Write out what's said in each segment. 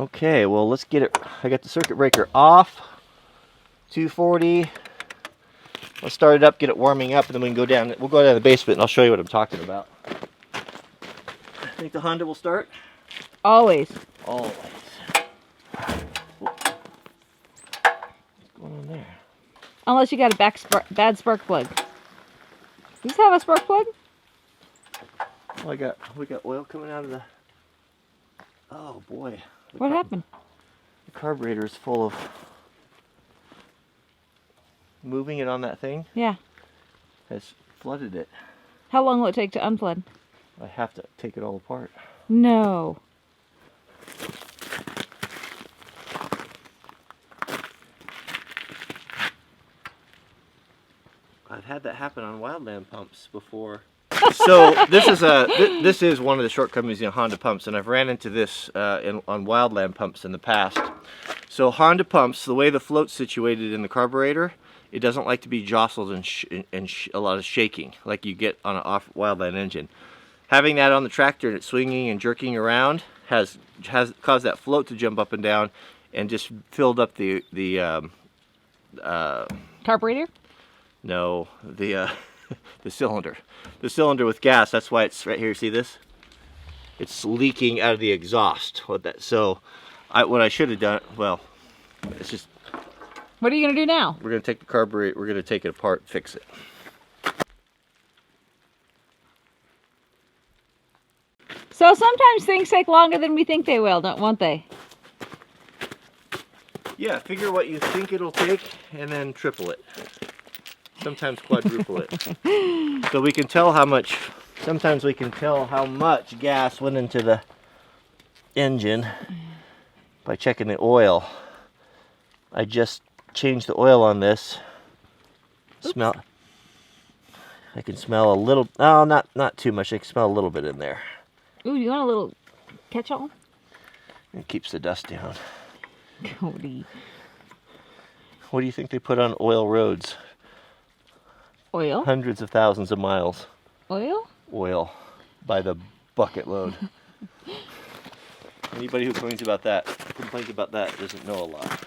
Okay, well, let's get it. I got the circuit breaker off. 240. Let's start it up, get it warming up, and then we can go down. We'll go down to the basement, and I'll show you what I'm talking about. I think the Honda will start. Always. Always. What's going on there? Unless you got a bad spark plug. Does this have a spark plug? Well, we got oil coming out of the. Oh boy. What happened? The carburetor is full of. Moving it on that thing. Yeah. Has flooded it. How long will it take to unflood? I have to take it all apart. No. I've had that happen on wildland pumps before. So this is one of the shortcomings in Honda pumps, and I've ran into this on wildland pumps in the past. So Honda pumps, the way the float's situated in the carburetor, it doesn't like to be jostled and a lot of shaking like you get on an off wildland engine. Having that on the tractor and it's swinging and jerking around has caused that float to jump up and down, and just filled up the Carburetor? No, the cylinder. The cylinder with gas. That's why it's right here. See this? It's leaking out of the exhaust. What I should have done. Well, it's just. What are you gonna do now? We're gonna take the carburetor. We're gonna take it apart, fix it. So sometimes things take longer than we think they will, won't they? Yeah, figure what you think it'll take, and then triple it. Sometimes quadruple it. So we can tell how much. Sometimes we can tell how much gas went into the engine by checking the oil. I just changed the oil on this. Smell. I can smell a little. No, not too much. I can smell a little bit in there. Ooh, you want a little catch-all? It keeps the dust down. Cody. What do you think they put on oil roads? Oil? Hundreds of thousands of miles. Oil? Oil. By the bucket load. Anybody who complains about that doesn't know a lot.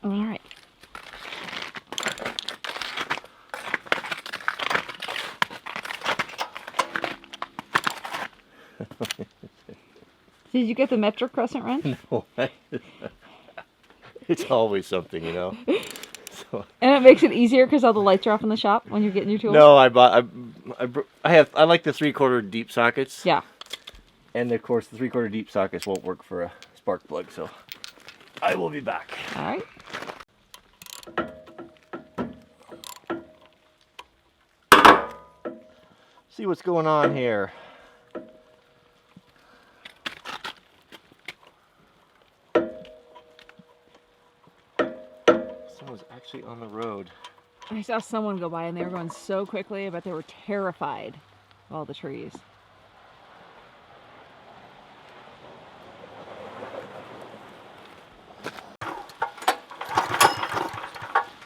All right. Did you get the metric crescent wrench? No. It's always something, you know. So. And it makes it easier because all the lights are off in the shop when you're getting your tools? No, I like the 3/4 deep sockets. Yeah. And of course the 3/4 deep sockets won't work for a spark plug, so I will be back. All right. See what's going on here. Someone's actually on the road. I saw someone go by and they were going so quickly, I bet they were terrified of all the trees.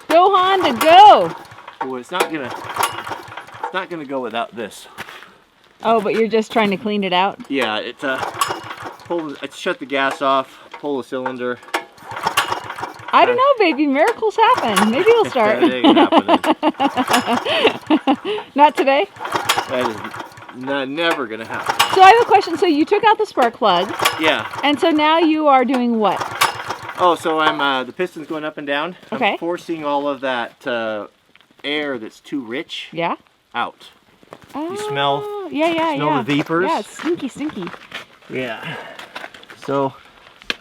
Go Honda, go! Well, it's not gonna go without this. Oh, but you're just trying to clean it out? Yeah, it's shut the gas off, pull the cylinder. I don't know, baby. Miracles happen. Maybe it'll start. That ain't happening. Not today? That is never gonna happen. So I have a question. So you took out the spark plug. Yeah. And so now you are doing what? Oh, so I'm the piston's going up and down. Okay. I'm forcing all of that air that's too rich. Yeah. Out. Oh, You smell? Yeah. Smell the vapors? Yeah, it's stinky. Yeah. So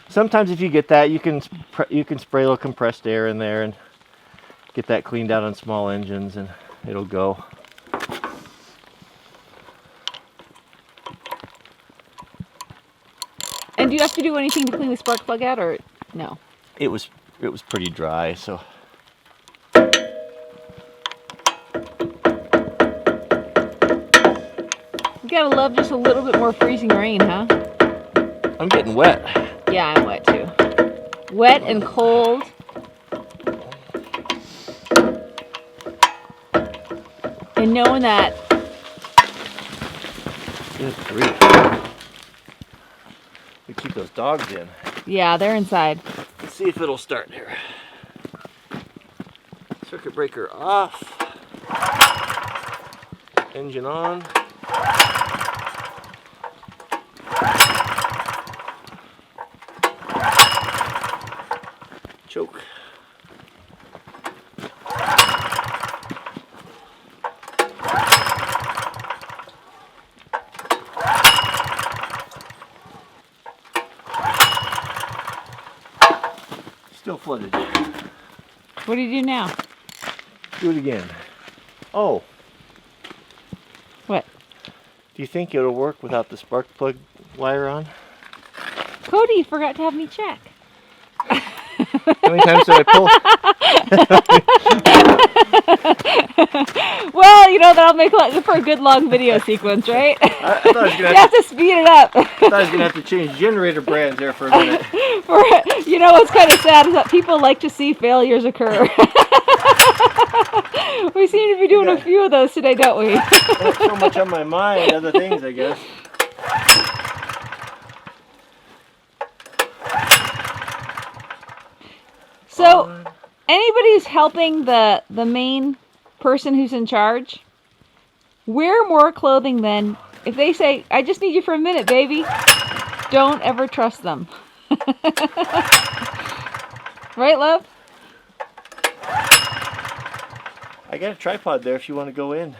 sometimes if you get that, you can spray a little compressed air in there and get that cleaned out on small engines, and it'll go. And do you have to do anything to clean the spark plug out, or no? It was pretty dry, so. You gotta love just a little bit more freezing rain, huh? I'm getting wet. Yeah, I'm wet too. Wet and cold. And knowing that. Good grief. We keep those dogs in. Yeah, they're inside. Let's see if it'll start here. Circuit breaker off. Engine on. Choke. Still flooded. What do you do now? Do it again. Oh. What? Do you think it'll work without the spark plug wire on? Cody, you forgot to have me check. How many times did I pull? Well, you know, that'll make for a good long video sequence, right? I thought I was gonna You have to speed it up. I thought I was gonna have to change generator brands there for a minute. You know what's kind of sad is that people like to see failures occur. We seem to be doing a few of those today, don't we? Not so much on my mind, other things, I guess. So, anybody who's helping the main person who's in charge, wear more clothing than if they say, "I just need you for a minute, baby." Don't ever trust them. Right, love? I got a tripod there if you want to go in.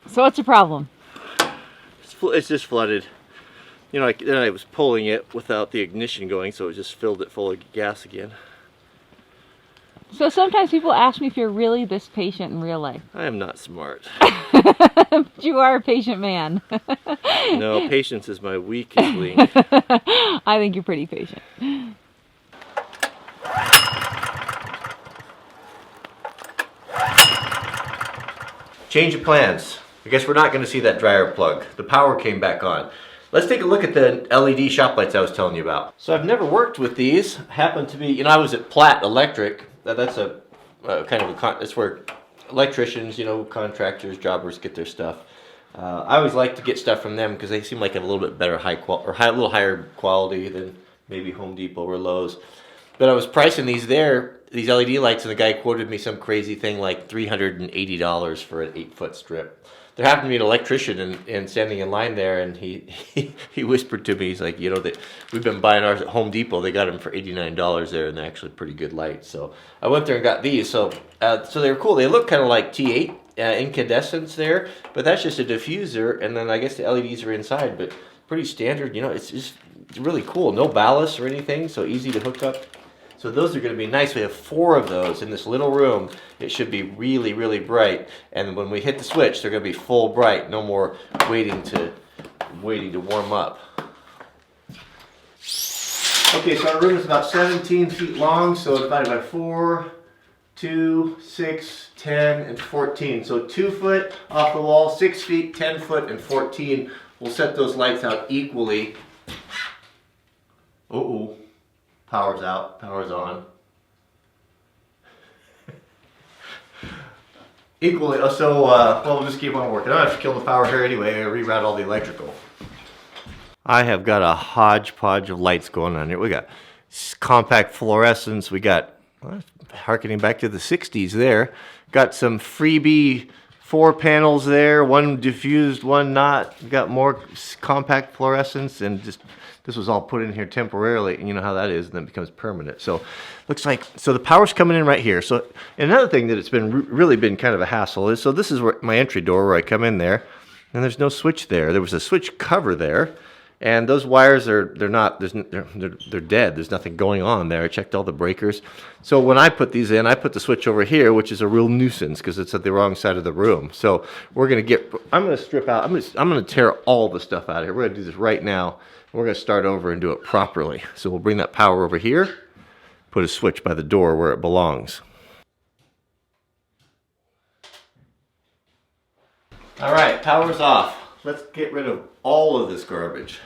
So what's your problem? It's just flooded. You know, then I was pulling it without the ignition going, so it just filled it full of gas again. So sometimes people ask me if you're really this patient in real life. I am not smart. But you are a patient man. No, patience is my weakest link. I think you're pretty patient. Change of plans. I guess we're not going to see that dryer plug. The power came back on. Let's take a look at the LED shop lights I was telling you about. So I've never worked with these. Happened to be, you know, I was at Platt Electric. That's a kind of a, that's where electricians, you know, contractors, jobbers get their stuff. I always like to get stuff from them because they seem like a little bit better a little higher quality than maybe Home Depot or Lowe's. But I was pricing these LED lights, and the guy quoted me some crazy thing like $380 for an 8-foot strip. There happened to be an electrician and standing in line there, and he whispered to me, he's like, you know, that we've been buying ours at Home Depot. They got them for $89 there, and they're actually pretty good lights. So I went there and got these. So they were cool. They look kind of like T8 incandescents there, but that's just a diffuser, and then I guess the LEDs are inside, but pretty standard. You know, it's really cool. No ballast or anything, so easy to hook up. So those are going to be nice. We have 4 of those in this little room. It should be really, really bright. And when we hit the switch, they're going to be full bright. No more waiting to warm up. Okay, so our room is about 17 feet long. So divided by 4, 2, 6, 10, and 14. So 2 foot off the wall, 6 feet, 10 foot, and 14. We'll set those lights out equally. Uh-oh. Power's out, power's on. Equally, so well, we'll just keep on working. I don't have to kill the power here anyway. I reroute all the electrical. I have got a hodgepodge of lights going on here. We got compact fluorescence. We got, harkening back to the 60s there. Got some freebie 4 panels there. One diffused, one not. We got more compact fluorescence, and just this was all put in here temporarily, and you know how that is, and then it becomes permanent. So looks like, so the power's coming in right here. So another thing that it's been really been kind of a hassle is, so this is where my entry door where I come in there, and there's no switch there. There was a switch cover there, and those wires they're dead. There's nothing going on there. I checked all the breakers. So when I put these in, I put the switch over here, which is a real nuisance because it's at the wrong side of the room. So we're gonna I'm gonna strip out. I'm gonna tear all the stuff out of here. We're gonna do this right now. We're going to start over and do it properly. So we'll bring that power over here, put a switch by the door where it belongs. All right, power's off. let's get rid of all of this garbage.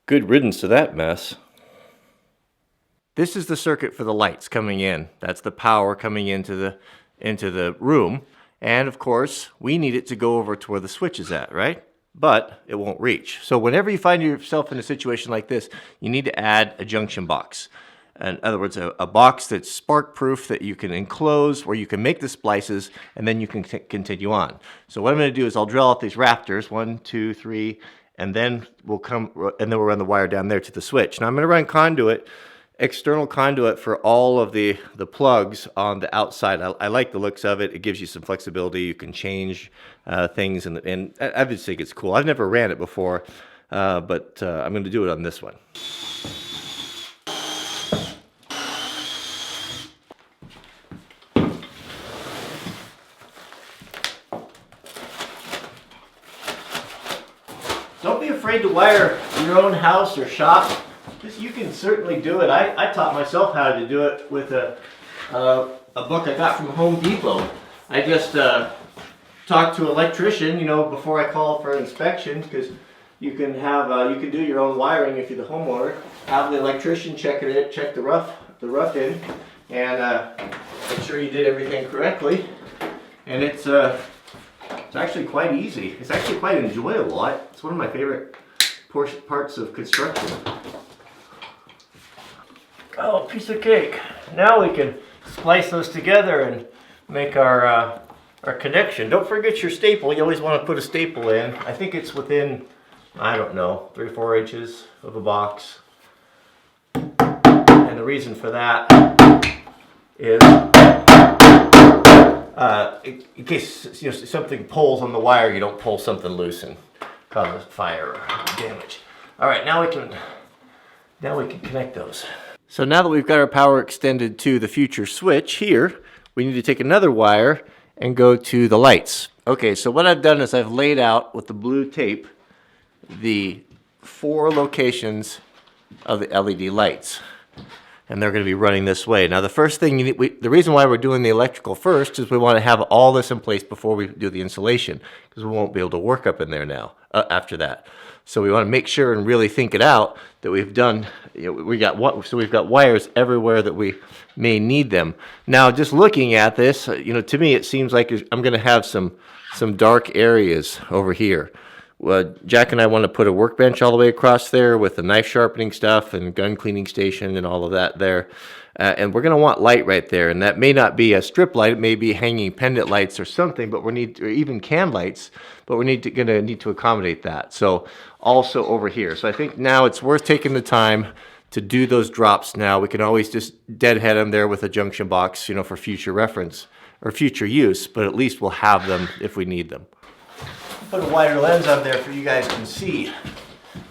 Good riddance to that mess. This is the circuit for the lights coming in. That's the power coming into the room. And of course, we need it to go over to where the switch is at, right? But it won't reach. So whenever you find yourself in a situation like this, you need to add a junction box. In other words, a box that's spark proof that you can enclose, where you can make the splices, and then you can continue on. So what I'm going to do is I'll drill out these rafters, 1, 2, 3, and then we'll run the wire down there to the switch. Now I'm going to run conduit, external conduit for all of the plugs on the outside. I like the looks of it. It gives you some flexibility. You can change things, and I just think it's cool. I've never ran it before, but I'm going to do it on this one. Don't be afraid to wire your own house or shop. You can certainly do it. I taught myself how to do it with a book I got from Home Depot. I just talked to an electrician, you know, before I call for inspection, because you can do your own wiring if you're the homeowner. Have the electrician check the rough in, and make sure you did everything correctly. And it's actually quite easy. It's actually quite enjoyable. It's one of my favorite parts of construction. Oh, piece of cake. Now we can splice those together and make our connection. Don't forget your staple. You always want to put a staple in. I think it's within, I don't know, 3 or 4 inches of a box. And the reason for that is in case something pulls on the wire, you don't pull something loose and cause fire or damage. All right, now we can connect those. So now that we've got our power extended to the future switch here, we need to take another wire and go to the lights. Okay, so what I've done is I've laid out with the blue tape the 4 locations of the LED lights. And they're going to be running this way. Now the first thing the reason why we're doing the electrical first is we want to have all this in place before we do the installation, because we won't be able to work up in there now after that. So we want to make sure and really think it out that we've done. We've got wires everywhere that we may need them. Now just looking at this, to me it seems like I'm going to have some dark areas over here. Jack and I want to put a workbench all the way across there with the knife sharpening stuff and gun cleaning station and all of that there. And we're going to want light right there. And that may not be a strip light. It may be hanging pendant lights or something, but or even can lights, but we're going to need to accommodate that. So also over here. So I think now it's worth taking the time to do those drops now. We can always just deadhead them there with a junction box, for future reference or future use, but at least we'll have them if we need them. Put a wider lens on there for you guys can see.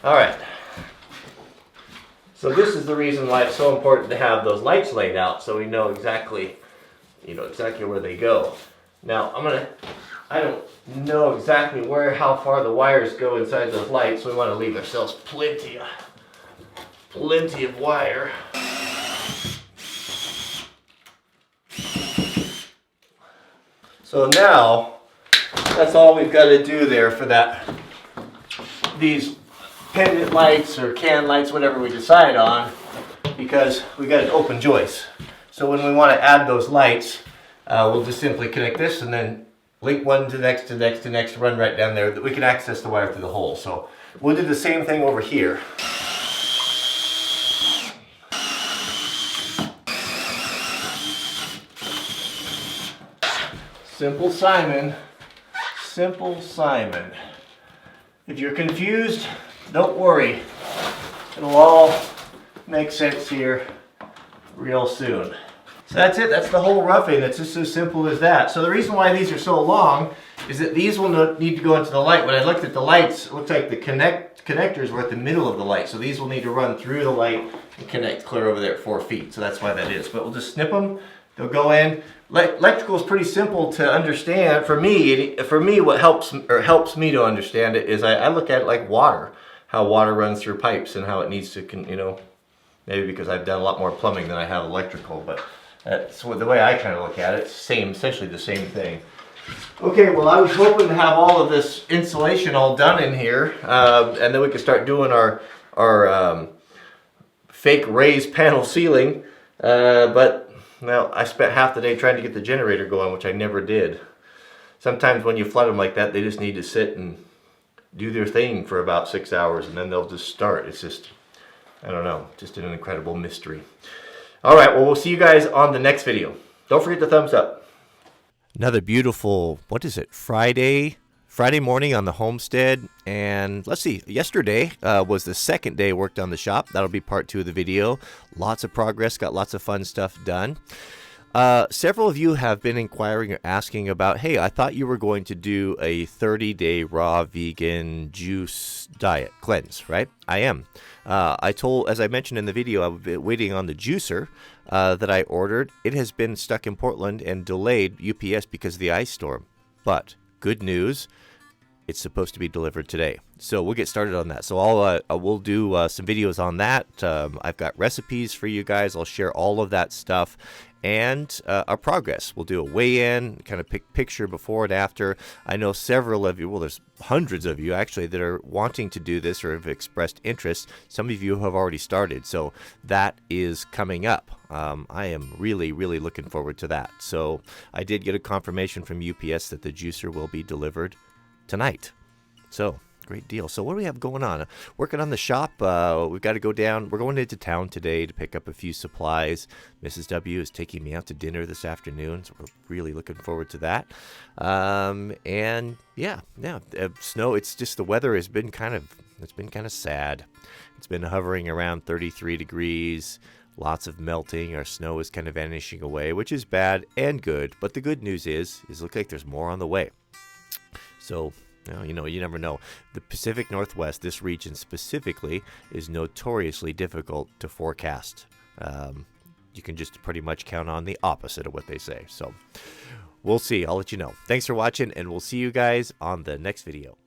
All right. So this is the reason why it's so important to have those lights laid out, so we know exactly, where they go. Now I don't know exactly how far the wires go inside those lights, so we want to leave ourselves plenty of wire. So now, that's all we've got to do there for these pendant lights or can lights, whatever we decide on, because we got an open joist. So when we want to add those lights, we'll just simply connect this and then link one to next to next to next, run right down there, that we can access the wire through the hole. So we'll do the same thing over here. Simple Simon. Simple Simon. If you're confused, don't worry. It'll all make sense here real soon. So that's it. That's the whole roughing. It's just as simple as that. So the reason why these are so long is that these will need to go into the light. When I looked at the lights, it looks like the connectors were at the middle of the light. So these will need to run through the light and connect clear over there at 4 feet. So that's why that is. But we'll just snip them. He'll go in. Electrical is pretty simple to understand. For me, what helps me to understand it is I look at it like water, how water runs through pipes and how it needs to, you know, maybe because I've done a lot more plumbing than I have electrical, but that's the way I kind of look at it. It's essentially the same thing. Okay, well, I was hoping to have all of this insulation all done in here, and then we could start doing our fake raised panel ceiling, but well, I spent half the day trying to get the generator going, which I never did. Sometimes when you flood them like that, they just need to sit and do their thing for about 6 hours, and then they'll just start. It's just, I don't know, just an incredible mystery. All right, well, we'll see you guys on the next video. Don't forget to thumbs up. Another beautiful, what is it, Friday morning on the Homestead. And let's see, yesterday was the second day I worked on the shop. That'll be part 2 of the video. Lots of progress, got lots of fun stuff done. Several of you have been inquiring or asking about, hey, I thought you were going to do a 30-day raw vegan juice diet cleanse, right? I am. As I mentioned in the video, I've been waiting on the juicer that I ordered. It has been stuck in Portland and delayed UPS because of the ice storm. But good news, it's supposed to be delivered today. So we'll get started on that. So we'll do some videos on that. I've got recipes for you guys. I'll share all of that stuff and our progress. We'll do a weigh-in, kind of picture before and after. I know several of you, well, there's hundreds of you actually that are wanting to do this or have expressed interest. Some of you have already started, so that is coming up. I am really, really looking forward to that. So I did get a confirmation from UPS that the juicer will be delivered tonight. So great deal. So what do we have going on? Working on the shop. We've got to go down. We're going into town today to pick up a few supplies. Mrs. W is taking me out to dinner this afternoon, so we're really looking forward to that. And yeah, snow. It's just the weather has been kind of sad. It's been hovering around 33 degrees. Lots of melting. Our snow is kind of vanishing away, which is bad and good. But the good news is it looks like there's more on the way. So, you never know. The Pacific Northwest, this region specifically, is notoriously difficult to forecast. You can just pretty much count on the opposite of what they say. So, we'll see. I'll let you know. Thanks for watching, and we'll see you guys on the next video.